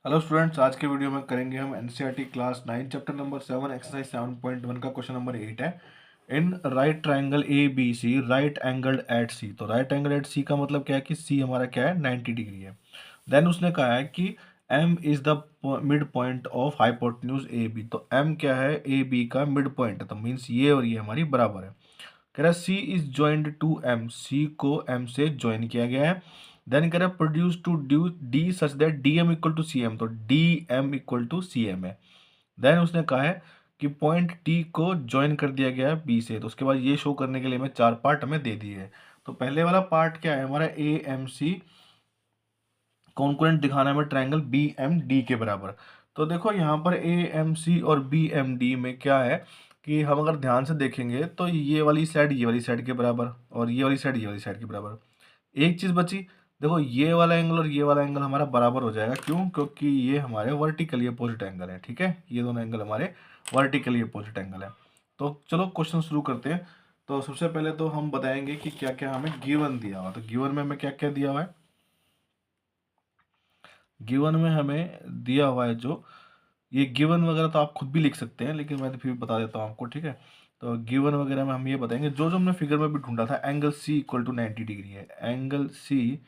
Hello students, आज के video में करेंगे हम NCERT class 9 chapter number 7 exercise 7.1 का क्वेश्चन नंबर 8 है। In right triangle A B C right angled at C. तो राइट एंगल एट सी का मतलब क्या है कि सी हमारा क्या है 90 डिग्री है। देन उसने कहा है कि M is the midpoint of hypotenuse A B. तो एम क्या है, ए बी का मिड पॉइंट है, तो मीन्स ये और ये हमारी बराबर है। कह रहा है सी इज ज्वाइंड टू एम, सी को एम से ज्वाइन किया गया है। देन कह रहा है produce to due D such that D M equal to C M, तो D M equal to C M है। देन उसने कहा है कि पॉइंट टी को ज्वाइन कर दिया गया है बी से। तो उसके बाद ये शो करने के लिए हमें 4 पार्ट हमें दे दिए हैं। तो पहले वाला पार्ट क्या है हमारा, ए एम सी कॉन्करेंट दिखाना है हमें ट्राइंगल बी एम डी के बराबर। तो देखो यहाँ पर ए एम सी और बी एम डी में क्या है कि हम अगर ध्यान से देखेंगे तो ये वाली साइड के बराबर और ये वाली साइड के बराबर। एक चीज़ बची, देखो ये वाला एंगल और ये वाला एंगल हमारा बराबर हो जाएगा। क्यों? क्योंकि ये हमारे वर्टिकली अपोजिट एंगल है। ठीक है, ये दोनों एंगल हमारे वर्टिकली अपोजिट एंगल है। तो चलो क्वेश्चन शुरू करते हैं। तो सबसे पहले तो हम बताएंगे कि क्या क्या हमें गिवन दिया हुआ। तो गिवन में हमें क्या क्या दिया हुआ है। गिवन में हमें दिया हुआ है जो ये गिवन वगैरह तो आप खुद भी लिख सकते हैं, लेकिन मैं तो फिर बता देता हूँ आपको। ठीक है, तो गिवन वगैरह में हम ये बताएंगे जो जो हमने फिगर में भी ढूंढा था। Angle C equal to 90 degree है। Angle C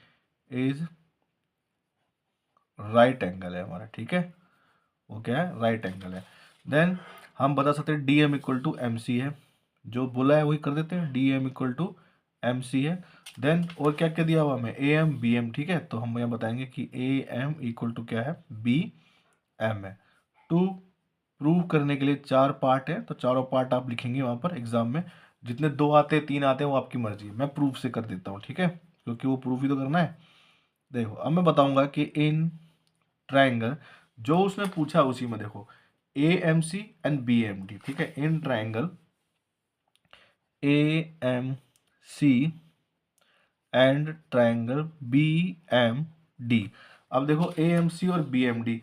is right angle है हमारा। ठीक है, वो क्या है, राइट एंगल है। देन हम बता सकते हैं D M equal to M C है। जो बोला है वही कर देते हैं, D M equal to M C है। देन और क्या क्या दिया हुआ हमें, ए एम बी एम। ठीक है, तो हम यहाँ बताएंगे कि ए एम इक्वल टू क्या है, बी एम है। टू प्रूव करने के लिए 4 पार्ट है, तो चारों पार्ट आप लिखेंगे वहाँ पर एग्जाम में। जितने 2 आते हैं 3 आते हैं वो आपकी मर्जी है, मैं प्रूफ से कर देता हूँ। ठीक है, क्योंकि वो प्रूफ ही तो करना है। देखो अब मैं बताऊंगा कि इन ट्राइंगल जो उसने पूछा उसी में देखो A M C and B M D. ठीक है, in triangle A M C and triangle B M D. अब देखो ए एम सी और B M D,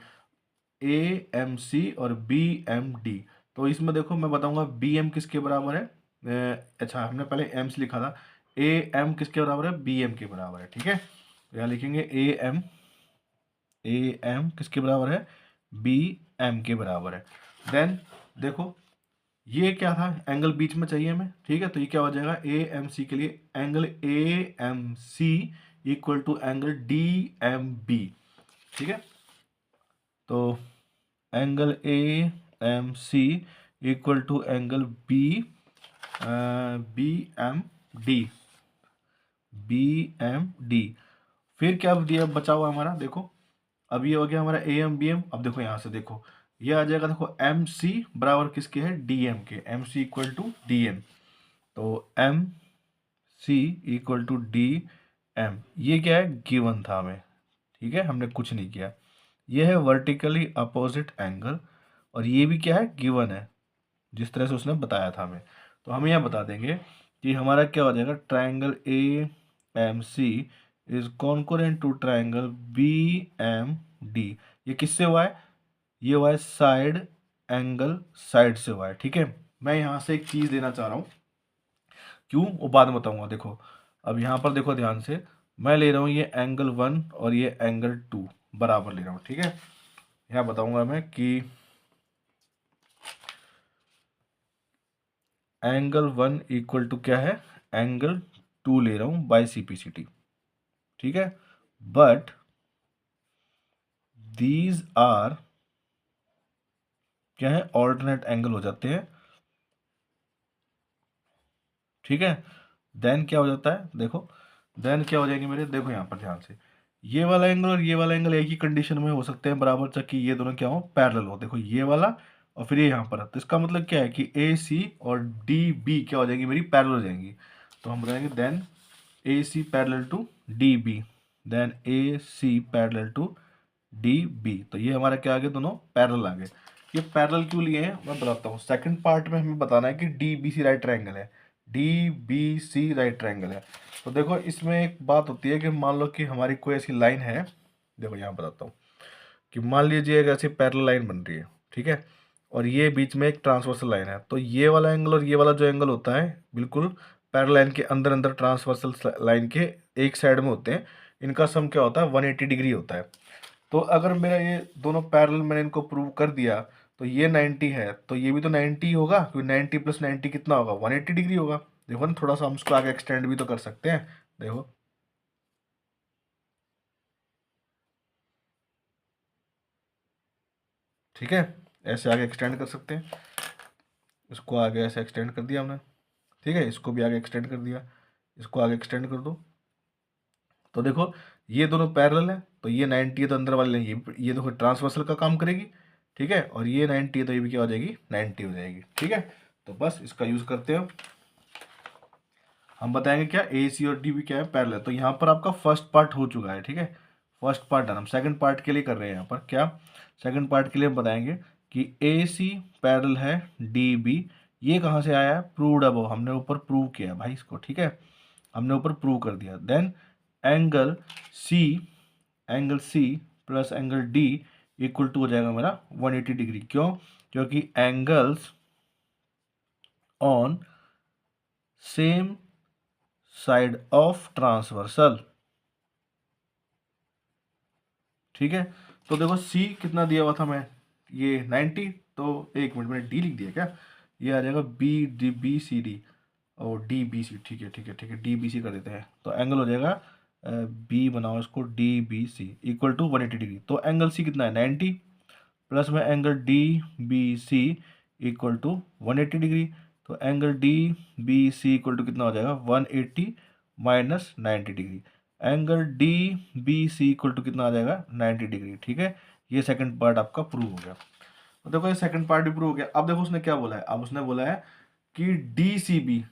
A M C और बी एम डी। तो इसमें देखो मैं बताऊंगा बी एम किसके बराबर है। अच्छा, हमने पहले एम सी लिखा था, ए एम किसके बराबर है, बी एम के बराबर है। ठीक है, तो यहाँ लिखेंगे ए एम किसके बराबर है, बी एम के बराबर है। देन देखो ये क्या था, एंगल बीच में चाहिए हमें। ठीक है, तो ये क्या हो जाएगा, ए एम सी के लिए angle A M C equal to angle D M B. ठीक है, तो angle A M C equal to angle B B M D, B M D. फिर क्या दिया बचा हुआ हमारा, देखो अब ये हो गया हमारा ए एम बी एम। अब देखो यहाँ से देखो ये आ जाएगा, देखो एम सी बराबर किसके है, डी एम के। M C equal to D M, तो M C equal to D M. ये क्या है, गिवन था हमें। ठीक है, हमने कुछ नहीं किया। ये है वर्टिकली अपोजिट एंगल, और ये भी क्या है, गिवन है, जिस तरह से उसने बताया था हमें। तो हम यह बता देंगे कि हमारा क्या हो जाएगा, triangle A M C is concurrent to triangle B M D. ये किससे हुआ है, ये हुआ है साइड एंगल साइड से हुआ है। ठीक है, मैं यहाँ से एक चीज़ देना चाह रहा हूँ, क्यों वो बाद में बताऊंगा। देखो अब यहाँ पर देखो ध्यान से, मैं ले रहा हूँ ये एंगल 1 और ये एंगल 2 बराबर ले रहा हूँ। ठीक है, यहाँ बताऊंगा मैं कि एंगल 1 इक्वल टू क्या है, एंगल 2 ले रहा हूँ by C P C T. ठीक है, बट दीज आर क्या है, ऑल्टरनेट एंगल हो जाते हैं। ठीक है, देन क्या हो जाता है, देखो देन क्या हो जाएंगे मेरे, देखो यहाँ पर ध्यान से, ये वाला एंगल और ये वाला एंगल एक ही कंडीशन में हो सकते हैं बराबर, ताकि ये दोनों क्या हो, पैरेलल हो। देखो ये वाला और फिर ये यहाँ पर, तो इसका मतलब क्या है कि ए सी और डी बी क्या हो जाएंगी, मेरी पैरेलल हो जाएंगी। तो हम बताएंगे then A C parallel to D B, then A C parallel to D B. तो ये हमारा क्या आ गया, दोनों पैरेलल आ गए। ये पैरेलल क्यों लिए हैं मैं बताता हूँ। सेकंड पार्ट में हमें बताना है कि D B C right triangle है, D B C right triangle है। तो देखो इसमें एक बात होती है कि मान लो कि हमारी कोई ऐसी लाइन है, देखो यहाँ बताता हूँ कि मान लीजिए एक ऐसी पैरेलल लाइन बन रही है। ठीक है, और ये बीच में एक ट्रांसवर्सल लाइन है, तो ये वाला एंगल और ये वाला जो एंगल होता है बिल्कुल पैरेलल लाइन के अंदर अंदर ट्रांसवर्सल लाइन के एक साइड में होते हैं। इनका सम क्या होता है, 180 डिग्री होता है। तो अगर मेरा ये दोनों पैरेलल मैंने इनको प्रूव कर दिया, तो ये 90 है तो ये भी तो 90 होगा, क्योंकि 90 प्लस 90 कितना होगा, 180 डिग्री होगा। देखो ना, थोड़ा सा हम इसको आगे एक्सटेंड भी तो कर सकते हैं। देखो, ठीक है, ऐसे आगे एक्सटेंड कर सकते हैं। इसको आगे ऐसे एक्सटेंड कर दिया हमने, ठीक है, इसको भी आगे एक्सटेंड कर दिया, इसको आगे एक्सटेंड कर दो। तो देखो, ये दोनों पैरेलल है, तो ये 90 है तो अंदर वाले ये देखो ट्रांसवर्सल का काम करेगी, ठीक है, और ये 90 है तो ये भी क्या हो जाएगी, 90 हो जाएगी, ठीक है। तो बस इसका यूज़ करते हैं हम बताएंगे क्या, ए सी और डी भी क्या है, पैरेलल। तो यहाँ पर आपका फर्स्ट पार्ट हो चुका है, ठीक है, फर्स्ट पार्ट डन। हम सेकंड पार्ट के लिए कर रहे हैं यहाँ पर क्या, सेकंड पार्ट के लिए हम बताएंगे कि ए सी पैरेलल है डी बी। ये कहाँ से आया है, प्रूव्ड अबव, हमने ऊपर प्रूव किया भाई इसको, ठीक है, हमने ऊपर प्रूव कर दिया। Then angle C, angle C plus angle D equal to हो जाएगा मेरा 180 डिग्री। क्यों, क्योंकि angles on same side of transversal, ठीक है। तो देखो सी कितना दिया हुआ था मैं, ये 90, तो एक मिनट मैंने डी लिख दिया क्या, ये आ जाएगा B D B C D और डी बी सी, ठीक है ठीक है ठीक है, डी बी सी कर देते हैं। तो एंगल हो जाएगा बी बनाओ इसको, D B C equal to 180 degree. तो एंगल सी कितना है 90, प्लस में angle D B C equal to 180 degree. तो angle D B C equal to कितना हो जाएगा, 180 minus 90 degree. Angle D B C equal to कितना आ जाएगा, 90 डिग्री, ठीक है। ये सेकंड पार्ट आपका प्रूव हो गया। तो देखो ये सेकंड पार्ट भी प्रूव हो गया। अब देखो उसने क्या बोला है, अब उसने बोला है कि डी सी बी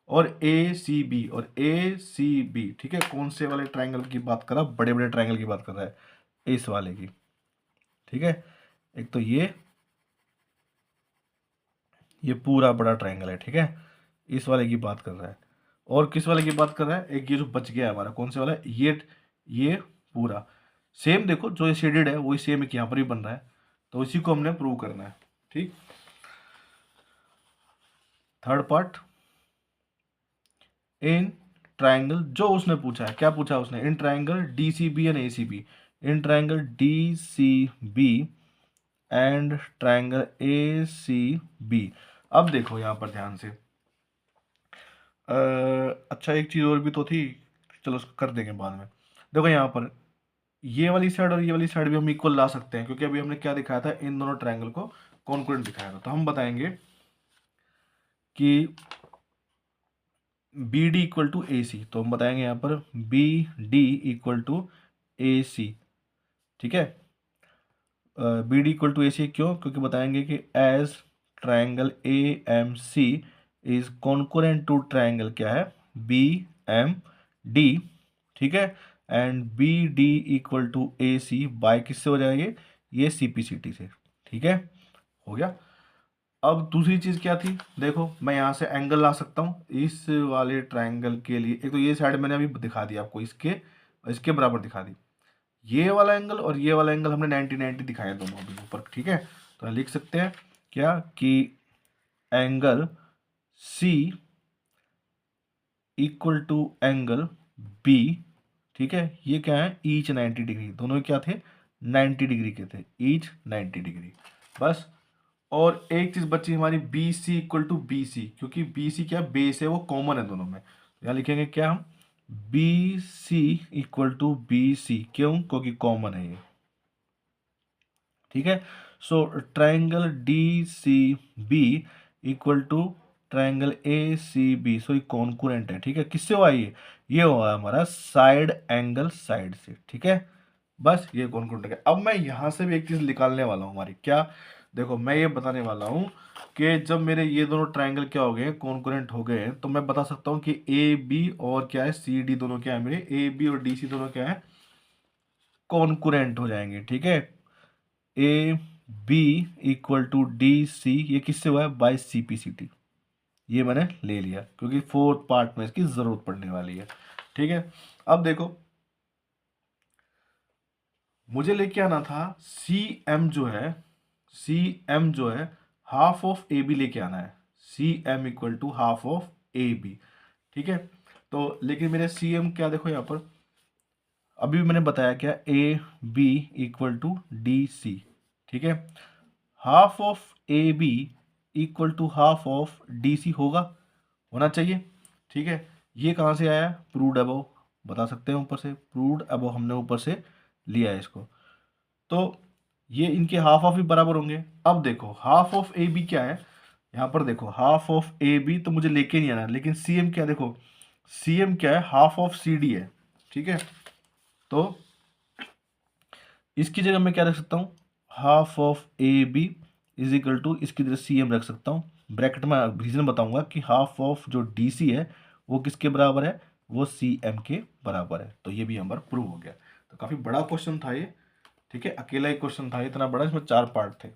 और ए सी बी और ए सी बी, ठीक है, कौन से वाले ट्राइंगल की बात कर रहा है, बड़े बड़े ट्राइंगल की बात कर रहा है, इस वाले की, ठीक है। एक तो ये पूरा बड़ा ट्राइंगल है, ठीक है, इस वाले की बात कर रहा है। और किस वाले की बात कर रहा है, एक ये जो बच गया है हमारा, कौन से वाला है, ये पूरा सेम, देखो जो ये शेडेड है वही सेम एक यहाँ पर भी बन रहा है, तो इसी को हमने प्रूव करना है, ठीक। थर्ड पार्ट, इन ट्राइंगल, जो उसने पूछा है, क्या पूछा है उसने, in triangle D C B and A C B, in triangle D C B and triangle A C B. अब देखो यहाँ पर ध्यान से, अच्छा एक चीज़ और भी तो थी, चलो उसको कर देंगे बाद में। देखो यहाँ पर ये वाली साइड और ये वाली साइड भी हम इक्वल ला सकते हैं, क्योंकि अभी हमने क्या दिखाया था, इन दोनों ट्रायंगल को कॉन्क्रेंट दिखाया था। तो हम बताएंगे कि B D equal to A C, तो हम बताएंगे यहाँ पर B D equal to A C, ठीक है। B D equal to A C क्यों, क्योंकि बताएंगे कि as triangle A M C is concurrent to triangle क्या है, बी एम डी, ठीक है, and B D equal to A C by किससे हो जाएगा, ये सी पी सी टी से, ठीक है, हो गया। अब दूसरी चीज़ क्या थी, देखो मैं यहाँ से एंगल ला सकता हूँ इस वाले ट्राइंगल के लिए। एक तो ये साइड मैंने अभी दिखा दिया आपको, इसके इसके बराबर दिखा दी, ये वाला एंगल और ये वाला एंगल हमने 90-90 दिखाए दोनों अभी ऊपर, ठीक है। तो लिख सकते हैं क्या कि angle C equal to angle B, ठीक है, ये क्या है, ईच 90 डिग्री, दोनों क्या थे, 90 डिग्री के थे, ईच 90 डिग्री, बस। और एक चीज बची हमारी, B C equal to B C, क्योंकि बी सी क्या बेस है, वो कॉमन है दोनों में। यहाँ लिखेंगे क्या हम, B C equal to B C, क्यों, क्योंकि कॉमन है ये, ठीक है। So triangle D C B equal to triangle A C B, so ये कॉन्कुरेंट है, ठीक है। किससे हुआ ये हुआ हमारा साइड एंगल साइड से, ठीक है, बस ये कॉन्कुरेंट है। अब मैं यहाँ से भी एक चीज़ निकालने वाला हूँ हमारी, क्या, देखो मैं ये बताने वाला हूँ कि जब मेरे ये दोनों ट्राइंगल क्या हो गए, कॉन्कुरेंट हो गए, तो मैं बता सकता हूँ कि ए बी और क्या है, सी डी दोनों क्या है, मेरे ए बी और डी सी दोनों क्या है, कॉन्कुरेंट हो जाएंगे, ठीक है। A B equal to D C, ये किससे हुआ है, by C P C T, ये मैंने ले लिया क्योंकि फोर्थ पार्ट में इसकी जरूरत पड़ने वाली है, ठीक है। अब देखो मुझे लेके आना था सी एम जो है, सी एम जो है हाफ ऑफ ए बी लेके आना है, C M equal to half of A B, ठीक है। तो लेकिन मेरे सी एम क्या, देखो यहाँ पर अभी भी मैंने बताया क्या, A B equal to D C, ठीक है। Half of A B equal to half of D C होना चाहिए, ठीक है। ये कहाँ से आया, प्रूव्ड अबव, बता सकते हैं ऊपर से, प्रूव्ड अबव हमने ऊपर से लिया है इसको। तो ये इनके हाफ ऑफ भी बराबर होंगे। अब देखो हाफ ऑफ ए बी क्या है, यहाँ पर देखो हाफ ऑफ ए बी तो मुझे लेके नहीं आना, लेकिन सी एम क्या है, देखो सी एम क्या है, हाफ ऑफ सी डी है, ठीक है। तो इसकी जगह मैं क्या रख सकता हूँ, half of A B is equal to, इसकी जगह सी एम रख सकता हूँ। ब्रैकेट में रीजन बताऊंगा कि हाफ ऑफ जो डी सी है वो किसके बराबर है, वो सी एम के बराबर है। तो ये भी हमारा प्रूव हो गया। तो काफ़ी बड़ा क्वेश्चन था ये, ठीक है, अकेला ही क्वेश्चन था, इतना बड़ा, इसमें 4 पार्ट थे।